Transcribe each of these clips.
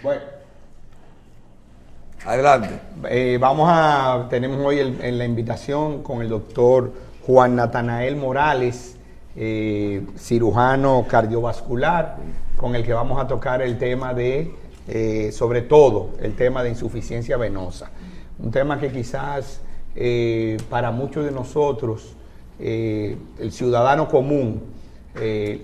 Bueno, Adelante. tenemos hoy en la invitación con el doctor Juan Natanael Morales, cirujano cardiovascular, con el que vamos a tocar el tema sobre todo, el tema de insuficiencia venosa. Un tema que quizás para muchos de nosotros, el ciudadano común,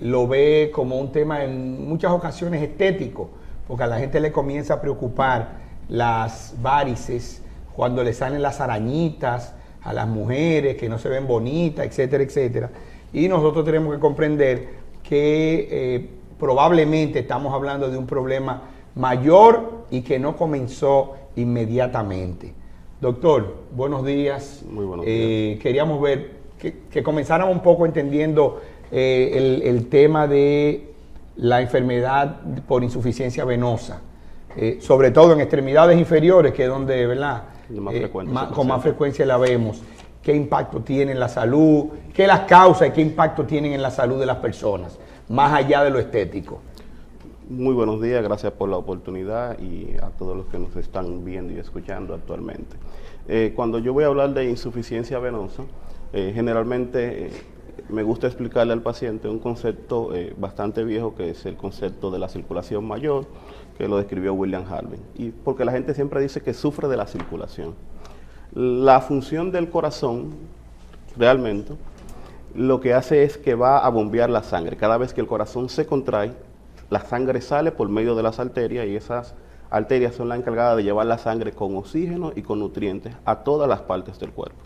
lo ve como un tema en muchas ocasiones estético, porque a la gente le comienza a preocupar las varices, cuando le salen las arañitas a las mujeres que no se ven bonitas, etcétera, etcétera. Y nosotros tenemos que comprender que probablemente estamos hablando de un problema mayor y que no comenzó inmediatamente. Doctor, buenos días. Muy buenos días. Queríamos ver que comenzáramos un poco entendiendo el tema de la enfermedad por insuficiencia venosa, sobre todo en extremidades inferiores, que es donde, ¿verdad? Con más frecuencia la vemos. ¿Qué impacto tiene en la salud? ¿Qué las causas y qué impacto tienen en la salud de las personas, más allá de lo estético? Muy buenos días, gracias por la oportunidad y a todos los que nos están viendo y escuchando actualmente. Cuando yo voy a hablar de insuficiencia venosa, generalmente me gusta explicarle al paciente un concepto bastante viejo, que es el concepto de la circulación mayor, que lo describió William Harvey, y porque la gente siempre dice que sufre de la circulación. La función del corazón, realmente, lo que hace es que va a bombear la sangre. Cada vez que el corazón se contrae, la sangre sale por medio de las arterias, y esas arterias son las encargadas de llevar la sangre con oxígeno y con nutrientes a todas las partes del cuerpo.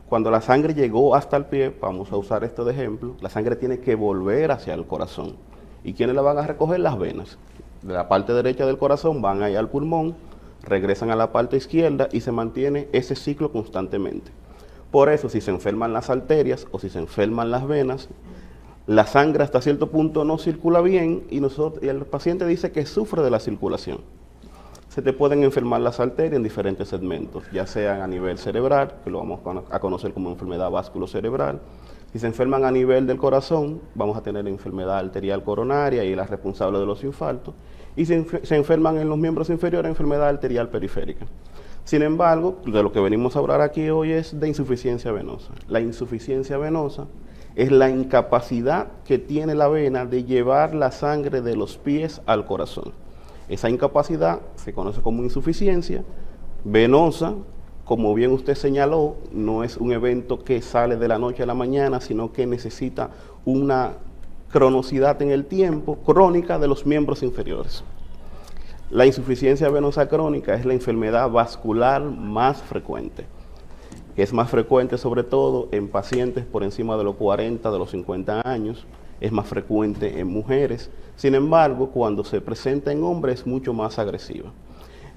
Cuando la sangre llegó hasta el pie, vamos a usar esto de ejemplo, la sangre tiene que volver hacia el corazón. ¿Y quiénes la van a recoger? Las venas. De la parte derecha del corazón van allá al pulmón, regresan a la parte izquierda y se mantiene ese ciclo constantemente. Por eso, si se enferman las arterias o si se enferman las venas, la sangre hasta cierto punto no circula bien y el paciente dice que sufre de la circulación. Se te pueden enfermar las arterias en diferentes segmentos, ya sean a nivel cerebral, que lo vamos a conocer como enfermedad vasculocerebral. Si se enferman a nivel del corazón, vamos a tener enfermedad arterial coronaria y la responsable de los infartos. Y si se enferman en los miembros inferiores, enfermedad arterial periférica. Sin embargo, de lo que venimos a hablar aquí hoy es de insuficiencia venosa. La insuficiencia venosa es la incapacidad que tiene la vena de llevar la sangre de los pies al corazón. Esa incapacidad se conoce como insuficiencia venosa. Como bien usted señaló, no es un evento que sale de la noche a la mañana, sino que necesita una cronosidad en el tiempo, crónica de los miembros inferiores. La insuficiencia venosa crónica es la enfermedad vascular más frecuente, que es más frecuente sobre todo en pacientes por encima de los 40, de los 50 años, es más frecuente en mujeres. Sin embargo, cuando se presenta en hombres es mucho más agresiva.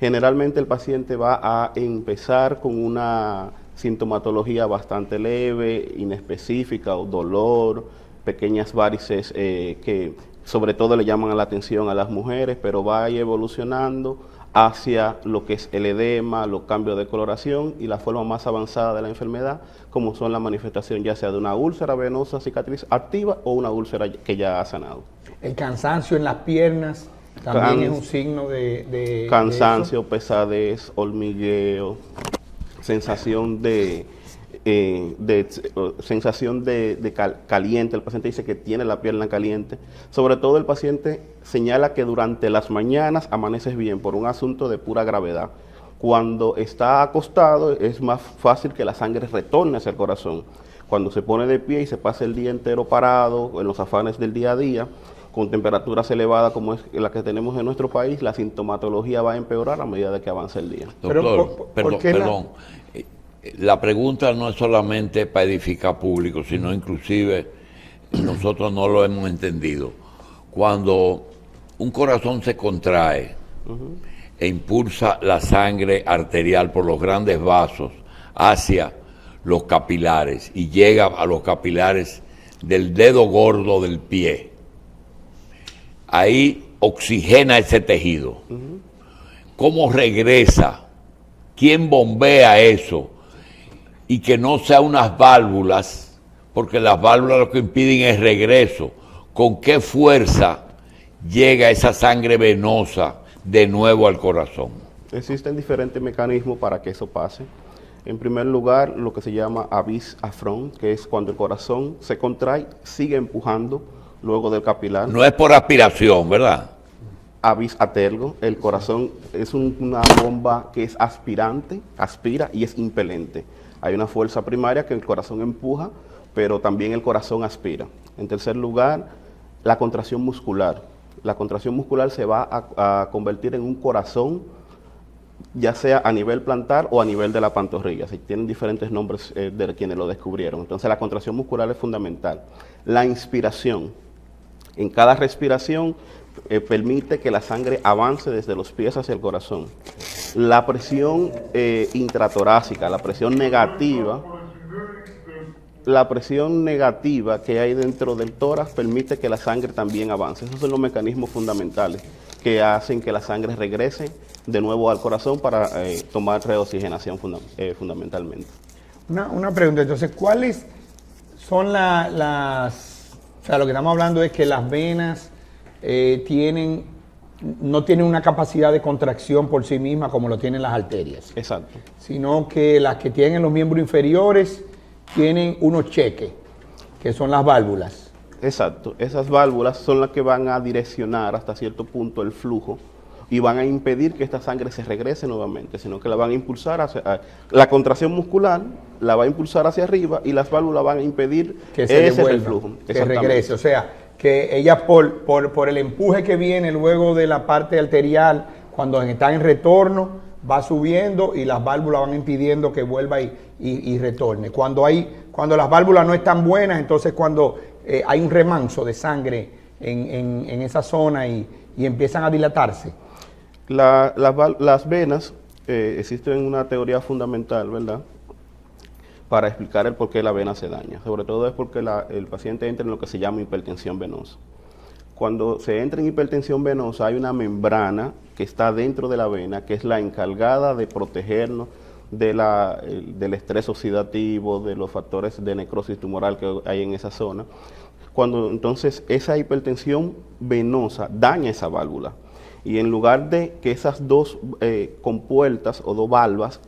Generalmente el paciente va a empezar con una sintomatología bastante leve, inespecífica, o dolor, pequeñas varices que sobre todo le llaman la atención a las mujeres, pero va a ir evolucionando hacia lo que es el edema, los cambios de coloración y la forma más avanzada de la enfermedad, como son la manifestación ya sea de una úlcera venosa cicatriz activa o una úlcera que ya ha sanado. El cansancio en las piernas también es un signo de cansancio, pesadez, hormigueo, sensación de caliente. El paciente dice que tiene la pierna caliente. Sobre todo el paciente señala que durante las mañanas amaneces bien por un asunto de pura gravedad. Cuando está acostado es más fácil que la sangre retorne hacia el corazón. Cuando se pone de pie y se pasa el día entero parado en los afanes del día a día, con temperaturas elevadas como es la que tenemos en nuestro país, la sintomatología va a empeorar a medida de que avanza el día. Doctor, perdón. La pregunta no es solamente para edificar público, sino inclusive nosotros no lo hemos entendido. Cuando un corazón se contrae e impulsa la sangre arterial por los grandes vasos hacia los capilares y llega a los capilares del dedo gordo del pie, ahí oxigena ese tejido. ¿Cómo regresa? ¿Quién bombea eso? Y que no sea unas válvulas, porque las válvulas lo que impiden es regreso. ¿Con qué fuerza llega esa sangre venosa de nuevo al corazón? Existen diferentes mecanismos para que eso pase. En primer lugar, lo que se llama avis affront, que es cuando el corazón se contrae, sigue empujando luego del capilar. No es por aspiración, ¿verdad? Avis atergo, el corazón es una bomba que es aspirante, aspira y es impelente. Hay una fuerza primaria que el corazón empuja, pero también el corazón aspira. En tercer lugar, la contracción muscular. La contracción muscular se va a convertir en un corazón, ya sea a nivel plantar o a nivel de la pantorrilla. Tienen diferentes nombres de quienes lo descubrieron. Entonces la contracción muscular es fundamental. La inspiración. En cada respiración permite que la sangre avance desde los pies hacia el corazón. La presión intratorácica, la presión negativa que hay dentro del tórax permite que la sangre también avance. Esos son los mecanismos fundamentales que hacen que la sangre regrese de nuevo al corazón para tomar reoxigenación fundamentalmente. Una pregunta, entonces, ¿cuáles son las... O sea, lo que estamos hablando es que las venas no tienen una capacidad de contracción por sí misma como lo tienen las arterias. Exacto. Sino que las que tienen los miembros inferiores tienen unos cheques, que son las válvulas. Exacto. Esas válvulas son las que van a direccionar hasta cierto punto el flujo y van a impedir que esta sangre se regrese nuevamente, sino que la van a impulsar hacia... La contracción muscular la va a impulsar hacia arriba y las válvulas van a impedir que se ese devuelva, reflujo. Que regrese. O sea, que ellas por el empuje que viene luego de la parte arterial, cuando están en retorno, va subiendo y las válvulas van impidiendo que vuelva y retorne. Cuando las válvulas no están buenas, entonces cuando hay un remanso de sangre en esa zona y empiezan a dilatarse. Las venas, existen una teoría fundamental, ¿verdad?, para explicar el por qué la vena se daña. Sobre todo es porque el paciente entra en lo que se llama hipertensión venosa. Cuando se entra en hipertensión venosa hay una membrana que está dentro de la vena, que es la encargada de protegernos del estrés oxidativo, de los factores de necrosis tumoral que hay en esa zona. Cuando entonces esa hipertensión venosa daña esa válvula, y en lugar de que esas dos compuertas o dos valvas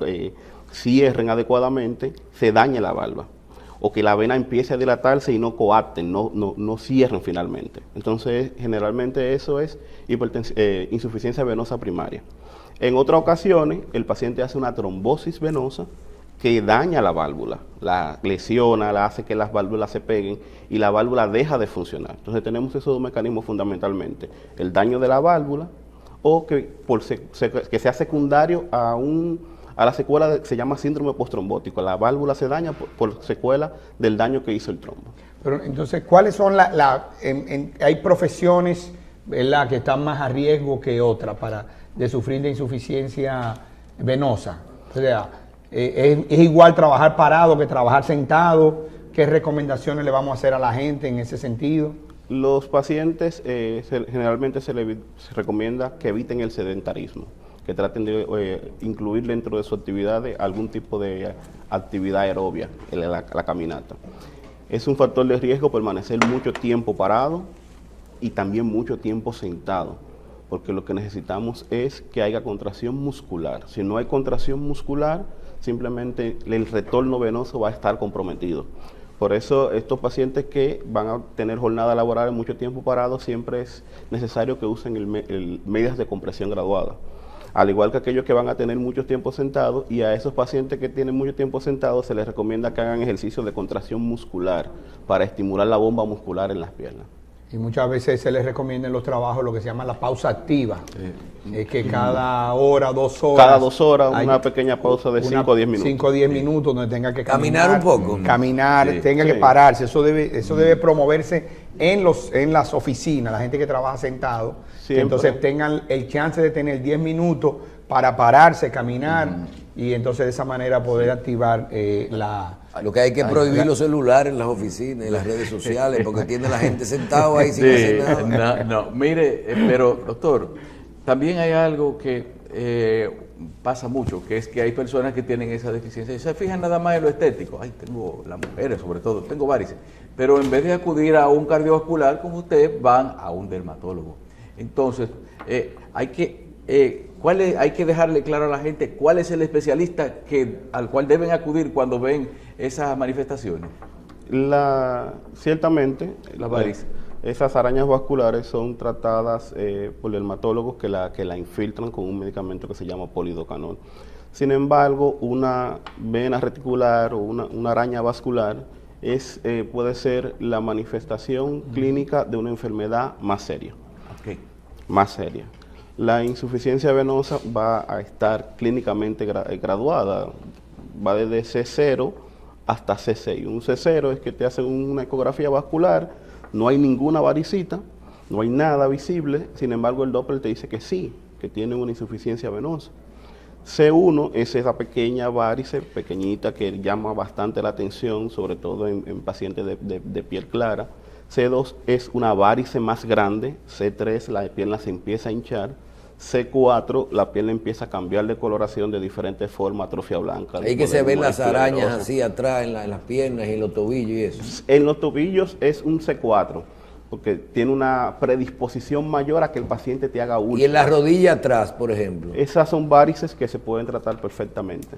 cierren adecuadamente, se daña la valva, o que la vena empiece a dilatarse y no coapten, no cierren finalmente. Entonces, generalmente eso es insuficiencia venosa primaria. En otras ocasiones, el paciente hace una trombosis venosa que daña la válvula, la lesiona, la hace que las válvulas se peguen y la válvula deja de funcionar. Entonces tenemos esos dos mecanismos fundamentalmente: el daño de la válvula, o que sea secundario a la secuela que se llama síndrome postrombótico. La válvula se daña por secuela del daño que hizo el trombo. Pero entonces, ¿cuáles son hay profesiones, ¿verdad?, que están más a riesgo que otras de sufrir de insuficiencia venosa? O sea, ¿es igual trabajar parado que trabajar sentado? ¿Qué recomendaciones le vamos a hacer a la gente en ese sentido? Los pacientes generalmente se recomienda que eviten el sedentarismo, que traten de incluir dentro de su actividad algún tipo de actividad aerobia, la caminata. Es un factor de riesgo permanecer mucho tiempo parado y también mucho tiempo sentado, porque lo que necesitamos es que haya contracción muscular. Si no hay contracción muscular, simplemente el retorno venoso va a estar comprometido. Por eso estos pacientes que van a tener jornada laboral mucho tiempo parado, siempre es necesario que usen medidas de compresión graduada. Al igual que aquellos que van a tener mucho tiempo sentados, y a esos pacientes que tienen mucho tiempo sentados se les recomienda que hagan ejercicios de contracción muscular para estimular la bomba muscular en las piernas. Y muchas veces se les recomienda en los trabajos lo que se llama la pausa activa. Es que cada hora, 2 horas... Cada 2 horas una pequeña pausa de 5 o 10 minutos. 5 o 10 minutos donde tenga que caminar un poco. Caminar, tenga que pararse. Eso debe promoverse en las oficinas, la gente que trabaja sentado. Que entonces tengan el chance de tener 10 minutos para pararse, caminar, y entonces de esa manera poder activar Lo que hay que prohibir los celulares en las oficinas, en las redes sociales, porque tiene la gente sentado ahí sin hacer nada. Mire, pero doctor, también hay algo que pasa mucho, que es que hay personas que tienen esa deficiencia y se fijan nada más en lo estético. Ay, tengo las mujeres sobre todo, tengo varices, pero en vez de acudir a un cardiovascular como usted, van a un dermatólogo. Entonces, hay que hay que dejarle claro a la gente cuál es el especialista al cual deben acudir cuando ven esas manifestaciones. Ciertamente, La varices. Esas arañas vasculares son tratadas por dermatólogos que la infiltran con un medicamento que se llama polidocanol. Sin embargo, una vena reticular o una araña vascular puede ser la manifestación clínica de una enfermedad más seria. Okay. Más seria. La insuficiencia venosa va a estar clínicamente graduada, va desde C0 hasta C6. Un C0 es que te hacen una ecografía vascular, no hay ninguna varicita, no hay nada visible, sin embargo el Doppler te dice que sí, que tiene una insuficiencia venosa. C1 es esa pequeña varice, pequeñita, que llama bastante la atención, sobre todo en pacientes de piel clara. C2 es una varice más grande. C3 la pierna se empieza a hinchar. C4 la piel empieza a cambiar de coloración de diferentes formas, atrofia blanca. Ahí que se ven las arañas así atrás en las piernas y en los tobillos y eso. En los tobillos es un C4, porque tiene una predisposición mayor a que el paciente te haga úlcera. Y en la rodilla atrás, por ejemplo. Esas son varices que se pueden tratar perfectamente.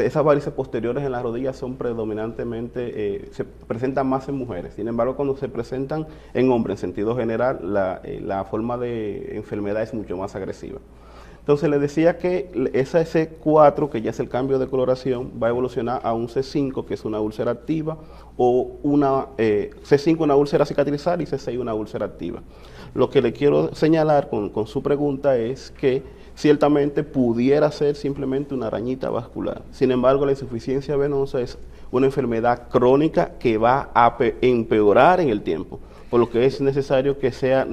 Esas varices posteriores en las rodillas son predominantemente, se presentan más en mujeres. Sin embargo, cuando se presentan en hombres, en sentido general, la forma de enfermedad es mucho más agresiva. Entonces, le decía que esa C4, que ya es el cambio de coloración, va a evolucionar a un C5, que es una úlcera activa, o C5 una úlcera cicatrizal y C6 una úlcera activa. Lo que le quiero señalar con su pregunta es que ciertamente pudiera ser simplemente una arañita vascular. Sin embargo, la insuficiencia venosa es una enfermedad crónica que va a empeorar en el tiempo, por lo que es necesario que sea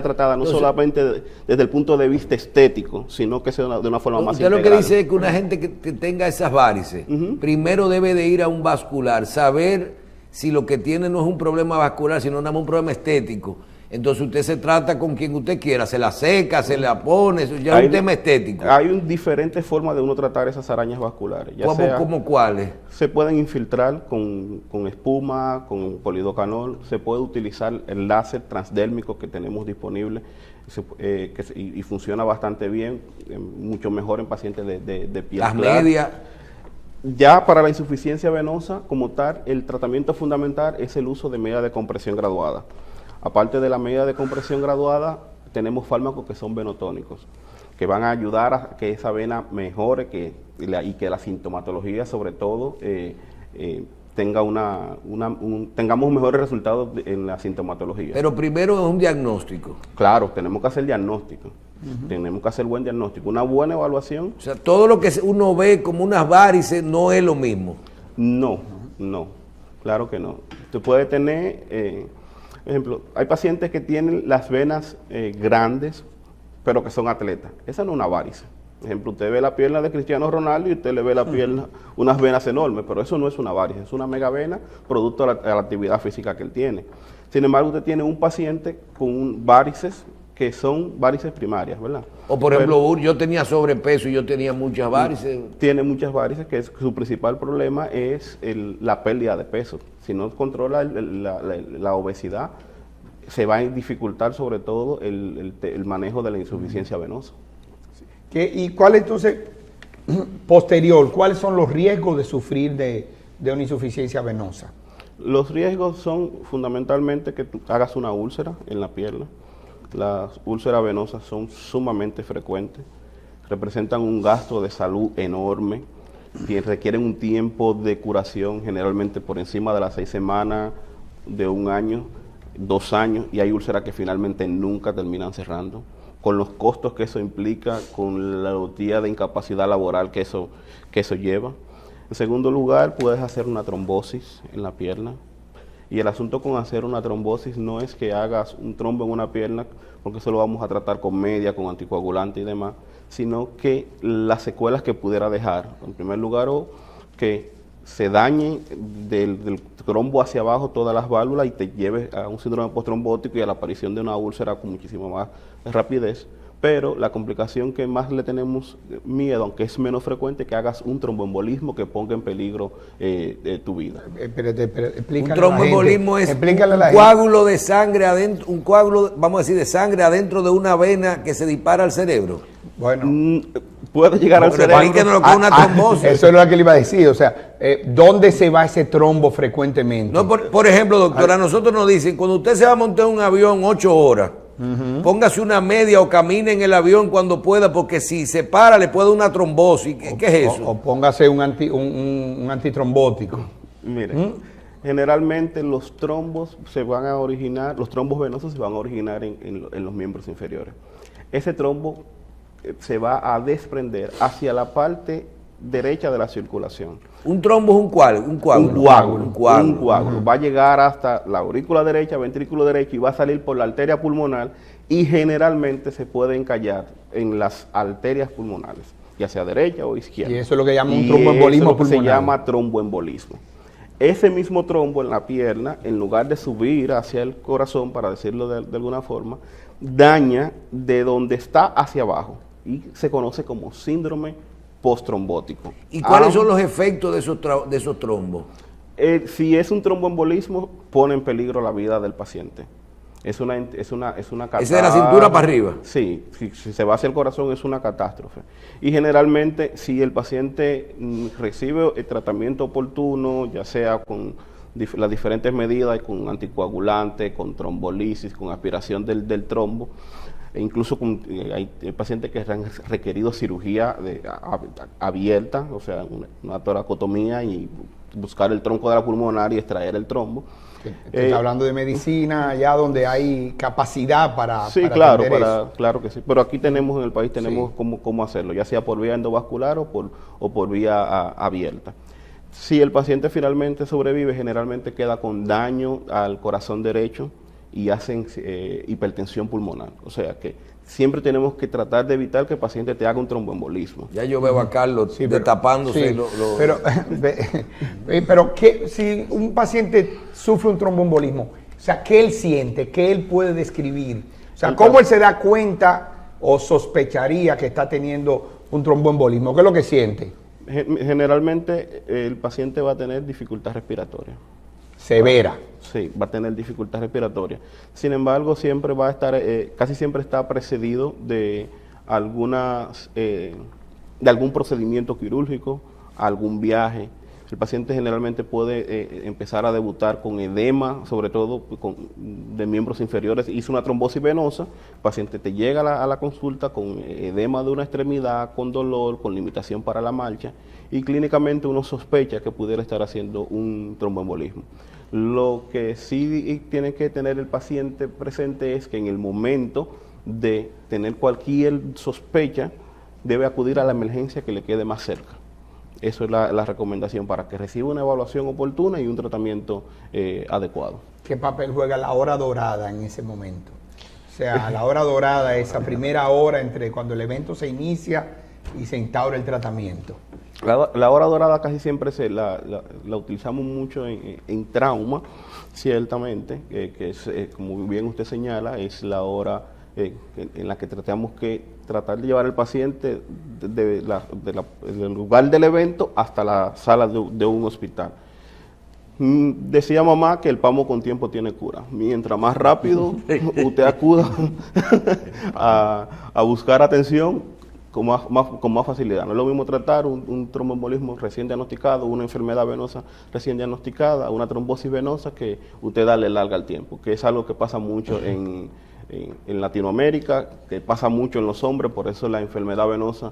tratada no solamente desde el punto de vista estético, sino que sea de una forma más integral. Usted lo que dice es que una gente que tenga esas varices, primero debe de ir a un vascular, saber si lo que tiene no es un problema vascular, sino nada más un problema estético. Entonces usted se trata con quien usted quiera, se la seca, se la pone, eso ya es un tema estético. Hay diferentes formas de uno tratar esas arañas vasculares. ¿Cómo cuáles? Se pueden infiltrar con espuma, con polidocanol, se puede utilizar el láser transdérmico que tenemos disponible y funciona bastante bien, mucho mejor en pacientes de piel clara. Las medias. Ya para la insuficiencia venosa, como tal, el tratamiento fundamental es el uso de medidas de compresión graduada. Aparte de la medida de compresión graduada, tenemos fármacos que son venotónicos, que van a ayudar a que esa vena mejore y que la sintomatología, sobre todo, tengamos mejores resultados en la sintomatología. Pero primero es un diagnóstico. Claro, tenemos que hacer diagnóstico. Tenemos que hacer buen diagnóstico. Una buena evaluación. O sea, todo lo que uno ve como unas varices no es lo mismo. No, claro que no. Usted puede tener... Por ejemplo, hay pacientes que tienen las venas grandes, pero que son atletas. Esa no es una varice. Por ejemplo, usted ve la pierna de Cristiano Ronaldo y usted le ve la pierna, unas venas enormes, pero eso no es una varice, es una megavena producto de la actividad física que él tiene. Sin embargo, usted tiene un paciente con varices que son varices primarias, ¿verdad? O por ejemplo, yo tenía sobrepeso y yo tenía muchas varices. Tiene muchas varices, que su principal problema es la pérdida de peso. Si no controla la obesidad, se va a dificultar sobre todo el manejo de la insuficiencia venosa. ¿Y cuál entonces, posterior, cuáles son los riesgos de sufrir de una insuficiencia venosa? Los riesgos son fundamentalmente que tú hagas una úlcera en la pierna. Las úlceras venosas son sumamente frecuentes, representan un gasto de salud enorme, requieren un tiempo de curación generalmente por encima de las 6 semanas, de 1 año, 2 años, y hay úlceras que finalmente nunca terminan cerrando, con los costos que eso implica, con la días de incapacidad laboral que eso lleva. En segundo lugar, puedes hacer una trombosis en la pierna. Y el asunto con hacer una trombosis no es que hagas un trombo en una pierna, porque eso lo vamos a tratar con media, con anticoagulante y demás, sino que las secuelas que pudiera dejar, en primer lugar, o que se dañe del trombo hacia abajo todas las válvulas y te lleve a un síndrome postrombótico y a la aparición de una úlcera con muchísima más rapidez. Pero la complicación que más le tenemos miedo, aunque es menos frecuente, que hagas un tromboembolismo que ponga en peligro tu vida. Un tromboembolismo es un coágulo de sangre adentro, un coágulo, vamos a decir, de sangre adentro de una vena que se dispara al cerebro. Bueno, puede llegar al cerebro. Lo que es una trombosis. Eso es lo que le iba a decir. O sea, ¿dónde se va ese trombo frecuentemente? No, por ejemplo, doctora, a nosotros nos dicen, cuando usted se va a montar un avión 8 horas, póngase una media o camine en el avión cuando pueda, porque si se para le puede dar una trombosis. ¿Qué es eso? O póngase un antitrombótico. Mire, generalmente los trombos se van a originar, los trombos venosos se van a originar en los miembros inferiores. Ese trombo se va a desprender hacia la parte derecha de la circulación. Un trombo es un coágulo. Un coágulo. Va a llegar hasta la aurícula derecha, ventrículo derecho, y va a salir por la arteria pulmonar, y generalmente se puede encallar en las arterias pulmonares, ya sea derecha o izquierda. Y eso es lo que llama un tromboembolismo pulmonar. Se llama tromboembolismo. Ese mismo trombo en la pierna, en lugar de subir hacia el corazón, para decirlo de alguna forma, daña de donde está hacia abajo y se conoce como síndrome postrombótico. ¿Y cuáles son los efectos de esos trombos? Si es un tromboembolismo, pone en peligro la vida del paciente. Es una catástrofe. ¿Ese de la cintura para arriba? Sí, si se va hacia el corazón es una catástrofe. Y generalmente, si el paciente recibe el tratamiento oportuno, ya sea con las diferentes medidas, con anticoagulante, con trombolisis, con aspiración del trombo, e incluso hay pacientes que han requerido cirugía abierta, o sea, una toracotomía y buscar el tronco de la pulmonar y extraer el trombo. Está hablando de medicina allá donde hay capacidad para sí, claro, claro que sí. Pero aquí tenemos en el país cómo hacerlo, ya sea por vía endovascular o por vía abierta. Si el paciente finalmente sobrevive, generalmente queda con daño al corazón derecho y hacen hipertensión pulmonar. O sea que siempre tenemos que tratar de evitar que el paciente te haga un tromboembolismo. Ya yo veo a Carlos destapándose. Sí, pero si un paciente sufre un tromboembolismo, o sea, ¿qué él siente? ¿Qué él puede describir? O sea, ¿cómo él se da cuenta o sospecharía que está teniendo un tromboembolismo? ¿Qué es lo que siente? Generalmente el paciente va a tener dificultad respiratoria. Severa. Sí, va a tener dificultad respiratoria. Sin embargo, siempre va a estar, casi siempre está precedido de algún procedimiento quirúrgico, algún viaje. El paciente generalmente puede empezar a debutar con edema, sobre todo de miembros inferiores. Hizo una trombosis venosa, el paciente te llega a la consulta con edema de una extremidad, con dolor, con limitación para la marcha, y clínicamente uno sospecha que pudiera estar haciendo un tromboembolismo. Lo que sí tiene que tener el paciente presente es que en el momento de tener cualquier sospecha, debe acudir a la emergencia que le quede más cerca. Eso es la recomendación para que reciba una evaluación oportuna y un tratamiento adecuado. ¿Qué papel juega la hora dorada en ese momento? O sea, la hora dorada, esa primera hora entre cuando el evento se inicia y se instaura el tratamiento. La hora dorada casi siempre la utilizamos mucho en trauma, ciertamente, que es, como bien usted señala, es la hora en la que tratamos que tratar de llevar al paciente del lugar del evento hasta la sala de un hospital. Decía mamá que el pamo con tiempo tiene cura. Mientras más rápido usted acuda a buscar atención, con más facilidad. No es lo mismo tratar un tromboembolismo recién diagnosticado, una enfermedad venosa recién diagnosticada, una trombosis venosa, que usted darle larga al tiempo, que es algo que pasa mucho en Latinoamérica, que pasa mucho en los hombres. Por eso la enfermedad venosa,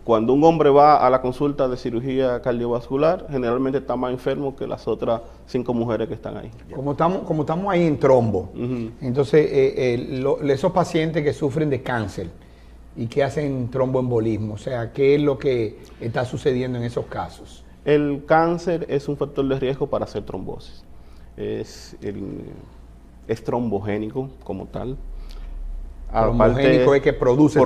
cuando un hombre va a la consulta de cirugía cardiovascular, generalmente está más enfermo que las otras 5 mujeres que están ahí. Como estamos ahí en trombo, entonces esos pacientes que sufren de cáncer y que hacen tromboembolismo, o sea, ¿qué es lo que está sucediendo en esos casos? El cáncer es un factor de riesgo para hacer trombosis. Es trombogénico como tal. Trombogénico es que produce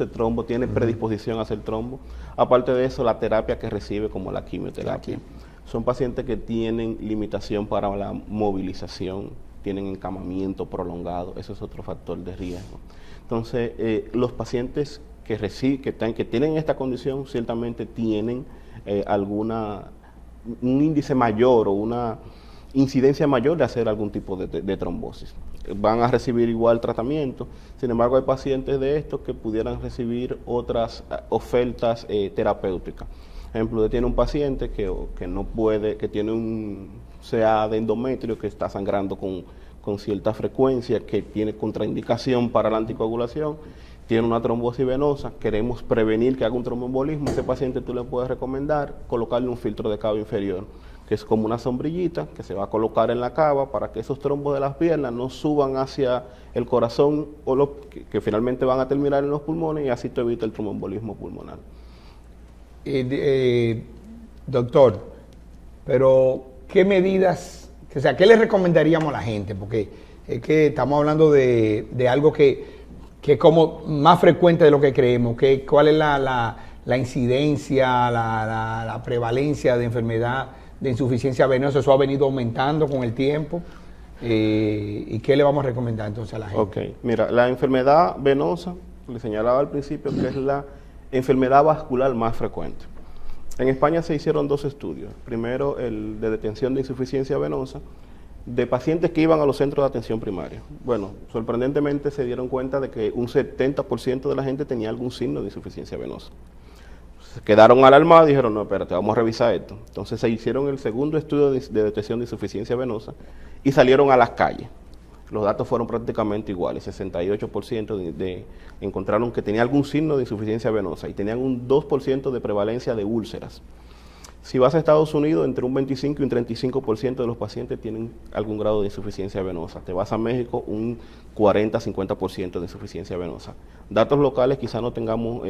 trombo, tiene predisposición a hacer trombo. Aparte de eso, la terapia que recibe, como la quimioterapia. Son pacientes que tienen limitación para la movilización, tienen encamamiento prolongado, eso es otro factor de riesgo. Entonces, los pacientes que tienen esta condición ciertamente tienen un índice mayor o una incidencia mayor de hacer algún tipo de trombosis. Van a recibir igual tratamiento, sin embargo hay pacientes de estos que pudieran recibir otras ofertas terapéuticas. Por ejemplo, usted tiene un paciente que tiene un CA de endometrio que está sangrando con cierta frecuencia, que tiene contraindicación para la anticoagulación, tiene una trombosis venosa, queremos prevenir que haga un tromboembolismo. Ese paciente tú le puedes recomendar colocarle un filtro de cava inferior, que es como una sombrillita que se va a colocar en la cava para que esos trombos de las piernas no suban hacia el corazón que finalmente van a terminar en los pulmones, y así tú evitas el tromboembolismo pulmonar. Doctor, pero ¿qué medidas, qué le recomendaríamos a la gente? Porque es que estamos hablando de algo que es como más frecuente de lo que creemos. ¿Cuál es la incidencia, la prevalencia de enfermedad de insuficiencia venosa? Eso ha venido aumentando con el tiempo. ¿Y qué le vamos a recomendar entonces a la gente? Ok, mira, la enfermedad venosa, le señalaba al principio que es la enfermedad vascular más frecuente. En España se hicieron 2 estudios. Primero, el de detención de insuficiencia venosa, de pacientes que iban a los centros de atención primaria. Bueno, sorprendentemente se dieron cuenta de que un 70% de la gente tenía algún signo de insuficiencia venosa. Se quedaron alarmados y dijeron, no, espérate, vamos a revisar esto. Entonces se hicieron el segundo estudio de detección de insuficiencia venosa y salieron a las calles. Los datos fueron prácticamente iguales, 68% encontraron que tenía algún signo de insuficiencia venosa y tenían un 2% de prevalencia de úlceras. Si vas a Estados Unidos, entre un 25 y un 35% de los pacientes tienen algún grado de insuficiencia venosa. Te vas a México, un 40-50% de insuficiencia venosa. Datos locales quizá no tengamos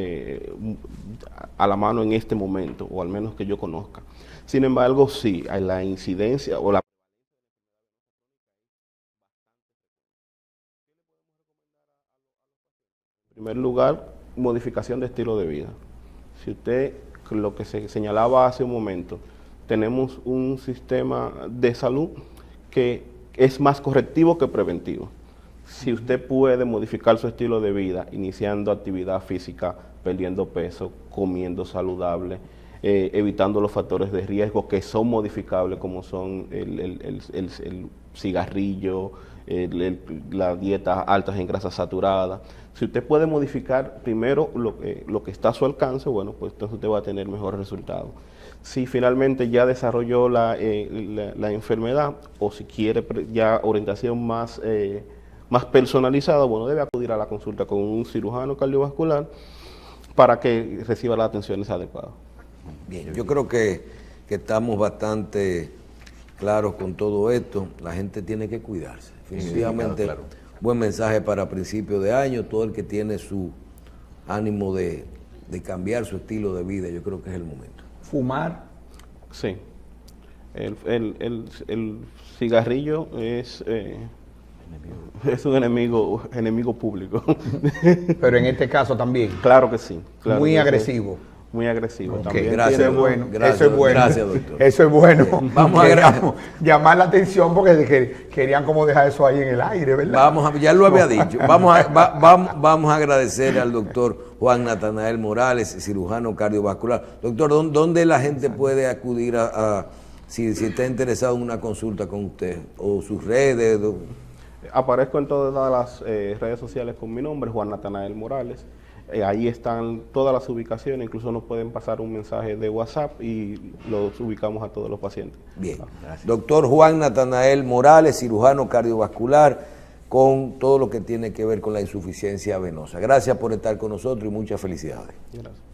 a la mano en este momento, o al menos que yo conozca. Sin embargo, sí, la incidencia o la... En primer lugar, modificación de estilo de vida. Si usted, lo que se señalaba hace un momento, tenemos un sistema de salud que es más correctivo que preventivo. Si usted puede modificar su estilo de vida, iniciando actividad física, perdiendo peso, comiendo saludable, evitando los factores de riesgo que son modificables, como son el cigarrillo, la dieta altas en grasas saturadas. Si usted puede modificar primero lo que está a su alcance, bueno, pues entonces usted va a tener mejores resultados. Si finalmente ya desarrolló la enfermedad, o si quiere ya orientación más personalizada, bueno, debe acudir a la consulta con un cirujano cardiovascular para que reciba las atenciones adecuadas. Bien, yo creo que estamos bastante claros con todo esto. La gente tiene que cuidarse. Definitivamente, claro. Buen mensaje para principios de año. Todo el que tiene su ánimo de cambiar su estilo de vida, yo creo que es el momento. ¿Fumar? Sí. El cigarrillo es un enemigo público. Pero en este caso también. Claro que sí. Claro muy que agresivo. Sí. Muy agresivo. Okay, También gracias, eso es bueno. Gracias, eso es bueno. Gracias, doctor. Eso es bueno. Vamos a llamar la atención porque querían como dejar eso ahí en el aire, ¿verdad? Ya lo había dicho. Vamos a agradecer al doctor Juan Natanael Morales, cirujano cardiovascular. Doctor, ¿dónde la gente puede acudir si está interesado en una consulta con usted? ¿O sus redes? Aparezco en todas las redes sociales con mi nombre, Juan Natanael Morales. Ahí están todas las ubicaciones, incluso nos pueden pasar un mensaje de WhatsApp y los ubicamos a todos los pacientes. Bien. Gracias. Doctor Juan Natanael Morales, cirujano cardiovascular, con todo lo que tiene que ver con la insuficiencia venosa. Gracias por estar con nosotros y muchas felicidades. Gracias.